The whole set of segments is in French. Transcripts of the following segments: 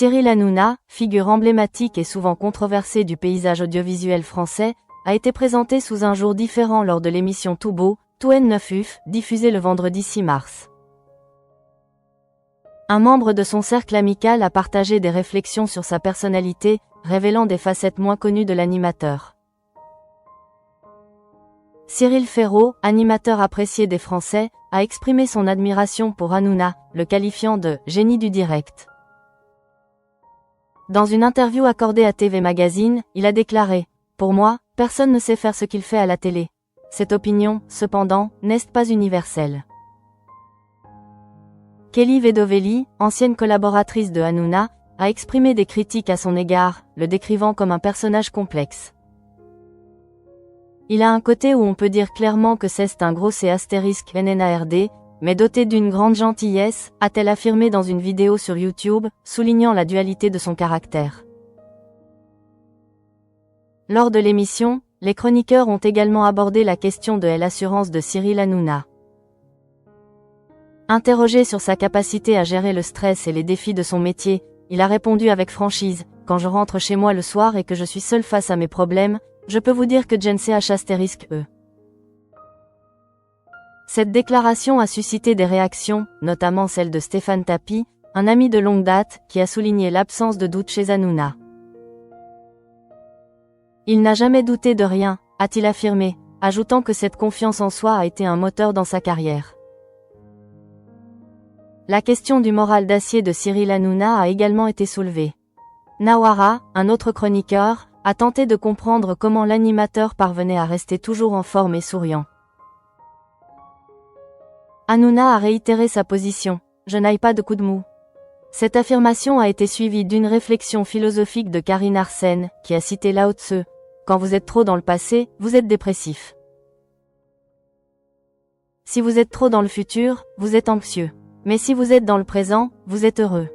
Cyril Hanouna, figure emblématique et souvent controversée du paysage audiovisuel français, a été présenté sous un jour différent lors de l'émission Tout Beau, Tout N9UF, diffusée le vendredi 6 mars. Un membre de son cercle amical a partagé des réflexions sur sa personnalité, révélant des facettes moins connues de l'animateur. Cyril Ferraud, animateur apprécié des Français, a exprimé son admiration pour Hanouna, le qualifiant de « génie du direct ». Dans une interview accordée à TV Magazine, il a déclaré « Pour moi, personne ne sait faire ce qu'il fait à la télé. Cette opinion, cependant, n'est pas universelle. » Kelly Vedovelli, ancienne collaboratrice de Hanouna, a exprimé des critiques à son égard, le décrivant comme un personnage complexe. Il a un côté où on peut dire clairement que c'est un gros ***NNARD, mais doté d'une grande gentillesse, a-t-elle affirmé dans une vidéo sur YouTube, soulignant la dualité de son caractère. Lors de l'émission, les chroniqueurs ont également abordé la question de l'assurance de Cyril Hanouna. Interrogé sur sa capacité à gérer le stress et les défis de son métier, il a répondu avec franchise « Quand je rentre chez moi le soir et que je suis seul face à mes problèmes, je peux vous dire que ***E. Cette déclaration a suscité des réactions, notamment celle de Stéphane Tapie, un ami de longue date, qui a souligné l'absence de doute chez Hanouna. Il n'a jamais douté de rien, a-t-il affirmé, ajoutant que cette confiance en soi a été un moteur dans sa carrière. La question du moral d'acier de Cyril Hanouna a également été soulevée. Nawara, un autre chroniqueur, a tenté de comprendre comment l'animateur parvenait à rester toujours en forme et souriant. Hanouna a réitéré sa position « Je n'aille pas de coup de mou ». Cette affirmation a été suivie d'une réflexion philosophique de Karine Arsène, qui a cité Lao Tse « Quand vous êtes trop dans le passé, vous êtes dépressif. Si vous êtes trop dans le futur, vous êtes anxieux. Mais si vous êtes dans le présent, vous êtes heureux ».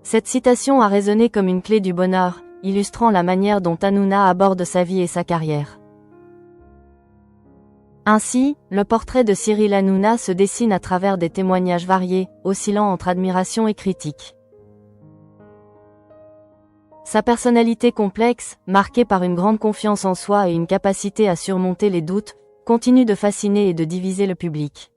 Cette citation a résonné comme une clé du bonheur, illustrant la manière dont Hanouna aborde sa vie et sa carrière. Ainsi, le portrait de Cyril Hanouna se dessine à travers des témoignages variés, oscillant entre admiration et critique. Sa personnalité complexe, marquée par une grande confiance en soi et une capacité à surmonter les doutes, continue de fasciner et de diviser le public.